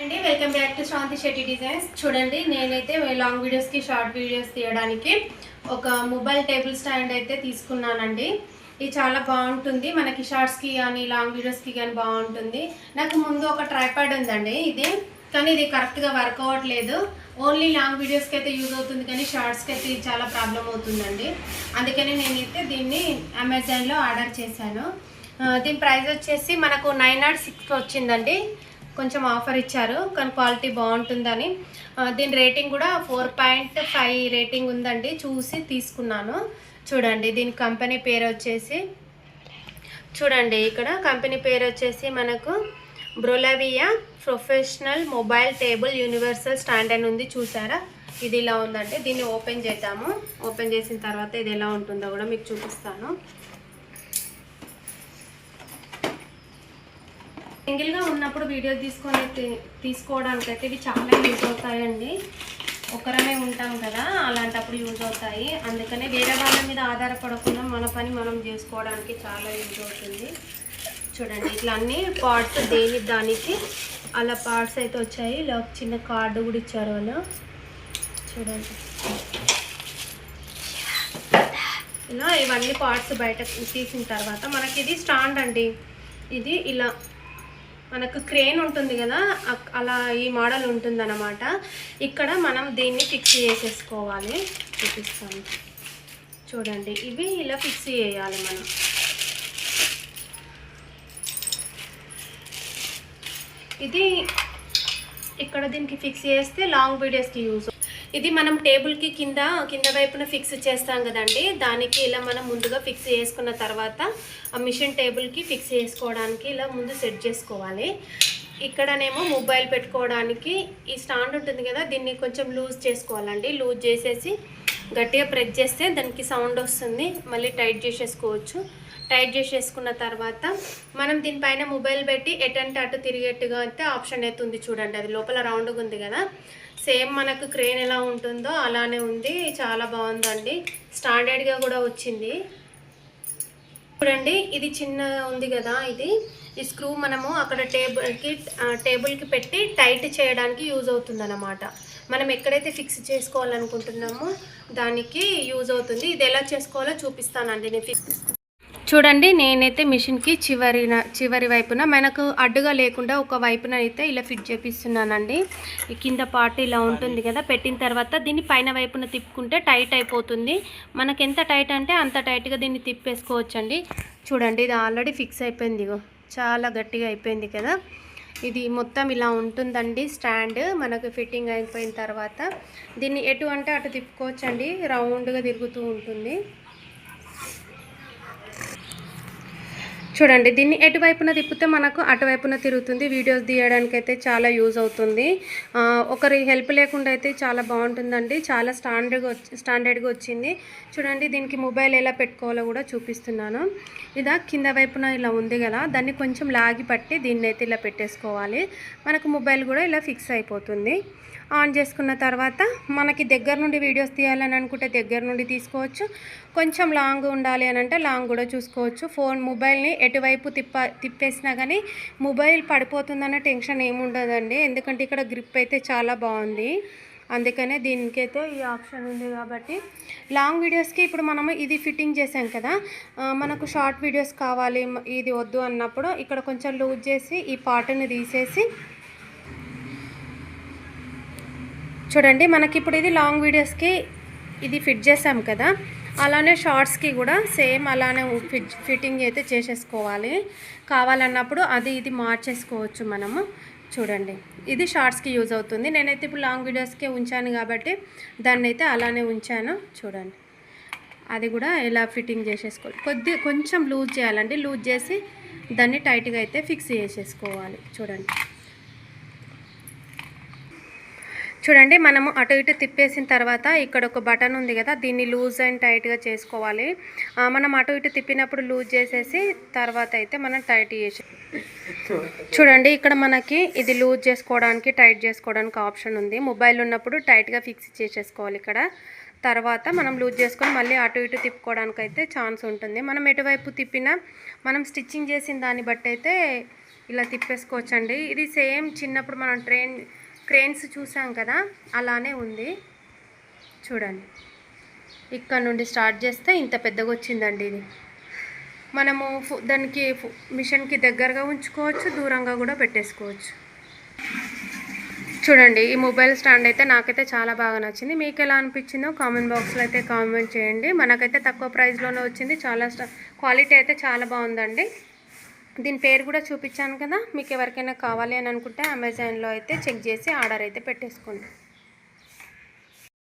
అండి welcome back to Shranti Shetty designs. చూడండి, నేనైతే లాంగ్ వీడియోస్కి షార్ట్ వీడియోస్ తీయడానికి ఒక మొబైల్ టేబుల్ స్టాండ్ అయితే తీసుకున్నానండి. ఇది చాలా బాగుంటుంది, మనకి షార్ట్స్కి కానీ లాంగ్ వీడియోస్కి కానీ బాగుంటుంది. నాకు ముందు ఒక ట్రైపాడ్ ఉందండి ఇది, కానీ ఇది కరెక్ట్గా వర్క్ అవ్వట్లేదు. ఓన్లీ లాంగ్ వీడియోస్కి అయితే యూజ్ అవుతుంది, కానీ షార్ట్స్కి అయితే ఇది చాలా ప్రాబ్లం అవుతుందండి. అందుకని నేనైతే దీన్ని అమెజాన్లో ఆర్డర్ చేశాను. దీని ప్రైస్ వచ్చేసి మనకు 906 వచ్చిందండి. కొంచెం ఆఫర్ ఇచ్చారు, కానీ క్వాలిటీ బాగుంటుందని. దీని రేటింగ్ కూడా 4.5 రేటింగ్ ఉందండి. చూసి తీసుకున్నాను. చూడండి, దీని కంపెనీ పేరు వచ్చేసి చూడండి, ఇక్కడ కంపెనీ పేరు వచ్చేసి మనకు బ్రోలవియా professional mobile table universal stand అని ఉంది. చూసారా, ఇది ఇలా ఉందండి. దీన్ని ఓపెన్ చేద్దాము. ఓపెన్ చేసిన తర్వాత ఇది ఎలా ఉంటుందో కూడా మీకు చూపిస్తాను. సింగిల్గా ఉన్నప్పుడు వీడియో తీసుకోవడానికైతే ఇవి చాలా యూజ్ అవుతాయండి. ఒకరమే ఉంటాం కదా, అలాంటప్పుడు యూజ్ అవుతాయి. అందుకనే వేరే వాళ్ళ మీద ఆధారపడకుండా మన పని మనం చేసుకోవడానికి చాలా యూజ్ అవుతుంది. చూడండి, ఇట్లా అన్ని పార్ట్స్ దానికి అలా పార్ట్స్ అయితే వచ్చాయి. ఇలా చిన్న కార్డు కూడా ఇచ్చారు వాళ్ళు. చూడండి, ఇలా ఇవన్నీ పార్ట్స్ బయట తీసిన తర్వాత మనకి ఇది స్టాండ్ అండి. ఇది ఇలా మనకు క్రేన్ ఉంటుంది కదా, అలా ఈ మోడల్ ఉంటుందన్నమాట. ఇక్కడ మనం దీన్ని ఫిక్స్ చేసేసుకోవాలి. చూపిస్తాను చూడండి, ఇవి ఇలా ఫిక్స్ చేయాలి మనం. ఇది ఇక్కడ దీనికి ఫిక్స్ చేస్తే లాంగ్ వీడియోస్కి యూజ్. ఇది మనం టేబుల్కి కింద వైపున ఫిక్స్ చేస్తాం కదండి, దానికి ఇలా మనం ముందుగా ఫిక్స్ చేసుకున్న తర్వాత ఆ మిషన్ టేబుల్కి ఫిక్స్ చేసుకోవడానికి ఇలా ముందు సెట్ చేసుకోవాలి. ఇక్కడనేమో మొబైల్ పెట్టుకోవడానికి ఈ స్టాండ్ ఉంటుంది కదా, దీన్ని కొంచెం లూజ్ చేసుకోవాలండి. లూజ్ చేసేసి గట్టిగా ప్రెస్ చేస్తే దానికి సౌండ్ వస్తుంది. మళ్ళీ టైట్ చేసేసుకోవచ్చు. టైట్ చేసేసుకున్న తర్వాత మనం దీనిపైన మొబైల్ పెట్టి ఎటంటే అటు తిరిగేట్టుగా అయితే ఆప్షన్ అయితే ఉంది. చూడండి, అది లోపల రౌండ్గా ఉంది కదా, సేమ్ మనకు క్రేన్ ఎలా ఉంటుందో అలానే ఉంది. చాలా బాగుందండి, స్టాండర్డ్గా కూడా వచ్చింది. చూడండి, ఇది చిన్న ఉంది కదా, ఈ స్క్రూ మనము అక్కడ టేబుల్కి పెట్టి టైట్ చేయడానికి యూజ్ అవుతుంది అన్నమాట. మనం ఎక్కడైతే ఫిక్స్ చేసుకోవాలనుకుంటున్నామో దానికి యూజ్ అవుతుంది. ఇది ఎలా చేసుకోవాలో చూపిస్తానండి నేను. చూడండి, నేనైతే మిషన్కి చివరి వైపున మనకు అడ్డుగా లేకుండా ఒక వైపున అయితే ఇలా ఫిట్ చేపిస్తున్నానండి. ఈ కింద పార్ట్ ఇలా ఉంటుంది కదా, పెట్టిన తర్వాత దీన్ని పైన వైపున తిప్పుకుంటే టైట్ అయిపోతుంది. మనకు ఎంత టైట్ అంటే అంత టైట్గా దీన్ని తిప్పేసుకోవచ్చండి. చూడండి, ఇది ఆల్రెడీ ఫిక్స్ అయిపోయింది, చాలా గట్టిగా అయిపోయింది కదా. ఇది మొత్తం ఇలా ఉంటుందండి స్టాండ్. మనకు ఫిట్టింగ్ అయిపోయిన తర్వాత దీన్ని ఎటు అంటే అటు తిప్పుకోవచ్చండి, రౌండ్గా తిరుగుతూ ఉంటుంది. చూడండి, దీన్ని ఎటువైపున తిప్పితే మనకు అటువైపున తిరుగుతుంది. వీడియోస్ తీయడానికి అయితే చాలా యూజ్ అవుతుంది. ఒకరి హెల్ప్ లేకుండా అయితే చాలా బాగుంటుందండి. చాలా స్టాండర్డ్గా వచ్చింది. చూడండి, దీనికి మొబైల్ ఎలా పెట్టుకోవాలో కూడా చూపిస్తున్నాను. ఇదా కింద వైపున ఇలా ఉంది కదా, దాన్ని కొంచెం లాగి పట్టి దీన్ని అయితే ఇలా పెట్టేసుకోవాలి. మనకు మొబైల్ కూడా ఇలా ఫిక్స్ అయిపోతుంది. ఆన్ చేసుకున్న తర్వాత మనకి దగ్గర నుండి వీడియోస్ తీయాలని అనుకుంటే దగ్గర నుండి తీసుకోవచ్చు. కొంచెం లాంగ్ ఉండాలి అని అంటే లాంగ్ కూడా చూసుకోవచ్చు. మొబైల్ని ఎటువైపు తిప్పేసినా కానీ మొబైల్ పడిపోతుందన్న టెన్షన్ ఏముండదండి, ఎందుకంటే ఇక్కడ గ్రిప్ అయితే చాలా బాగుంది. అందుకనే దీనికైతే ఈ ఆప్షన్ ఉంది కాబట్టి. లాంగ్ వీడియోస్కి ఇప్పుడు మనము ఇది ఫిట్టింగ్ చేసాం కదా, మనకు షార్ట్ వీడియోస్ కావాలి, ఇది వద్దు అన్నప్పుడు ఇక్కడ కొంచెం లూజ్ చేసి ఈ పార్ట్ని తీసేసి చూడండి, మనకి ఇప్పుడు ఇది లాంగ్ వీడియోస్కి ఇది ఫిట్ చేసాం కదా, అలానే షార్ట్స్కి కూడా సేమ్ అలానే ఫిట్టింగ్ అయితే చేసేసుకోవాలి. కావాలన్నప్పుడు ఇది మార్చేసుకోవచ్చు మనము. చూడండి, ఇది షార్ట్స్కి యూజ్ అవుతుంది. నేనైతే ఇప్పుడు లాంగ్ వీడియోస్కే ఉంచాను కాబట్టి దాన్ని అయితే అలానే ఉంచాను. చూడండి, అది కూడా ఇలా ఫిట్టింగ్ చేసేసుకోవాలి. కొంచెం లూజ్ చేయాలండి. లూజ్ చేసి దాన్ని టైట్గా అయితే ఫిక్స్ చేసేసుకోవాలి. చూడండి, మనము అటు ఇటు తిప్పేసిన తర్వాత ఇక్కడ ఒక బటన్ ఉంది కదా, దీన్ని లూజ్ అండ్ టైట్గా చేసుకోవాలి. మనం అటు ఇటు తిప్పినప్పుడు లూజ్ చేసేసి తర్వాత అయితే మనం టైట్ చేసి చూడండి, ఇక్కడ మనకి ఇది లూజ్ చేసుకోవడానికి టైట్ చేసుకోవడానికి ఆప్షన్ ఉంది. మొబైల్ ఉన్నప్పుడు టైట్గా ఫిక్స్ చేసేసుకోవాలి ఇక్కడ. తర్వాత మనం లూజ్ చేసుకొని మళ్ళీ అటు ఇటు తిప్పుకోవడానికి అయితే ఛాన్స్ ఉంటుంది. మనం ఎటువైపు తిప్పినా మనం స్టిచ్చింగ్ చేసిన దాన్ని బట్టి అయితే ఇలా తిప్పేసుకోవచ్చండి. ఇది సేమ్ చిన్నప్పుడు మనం క్రేన్స్ చూసాం కదా, అలానే ఉంది. చూడండి, ఇక్కడ నుండి స్టార్ట్ చేస్తే ఇంత పెద్దగా వచ్చిందండి. ఇది మనము దానికి మిషన్కి దగ్గరగా ఉంచుకోవచ్చు, దూరంగా కూడా పెట్టేసుకోవచ్చు. చూడండి, ఈ మొబైల్ స్టాండ్ అయితే నాకైతే చాలా బాగా నచ్చింది. మీకు ఎలా అనిపించిందో కామెంట్ బాక్స్లో అయితే కామెంట్ చేయండి. మనకైతే తక్కువ ప్రైస్లోనే వచ్చింది. చాలా క్వాలిటీ అయితే చాలా బాగుందండి. దీని పేరు కూడా చూపించాను కదా, మీకు ఎవరికైనా కావాలి అని అనుకుంటే అమెజాన్లో అయితే చెక్ చేసి ఆర్డర్ అయితే పెట్టేసుకోండి.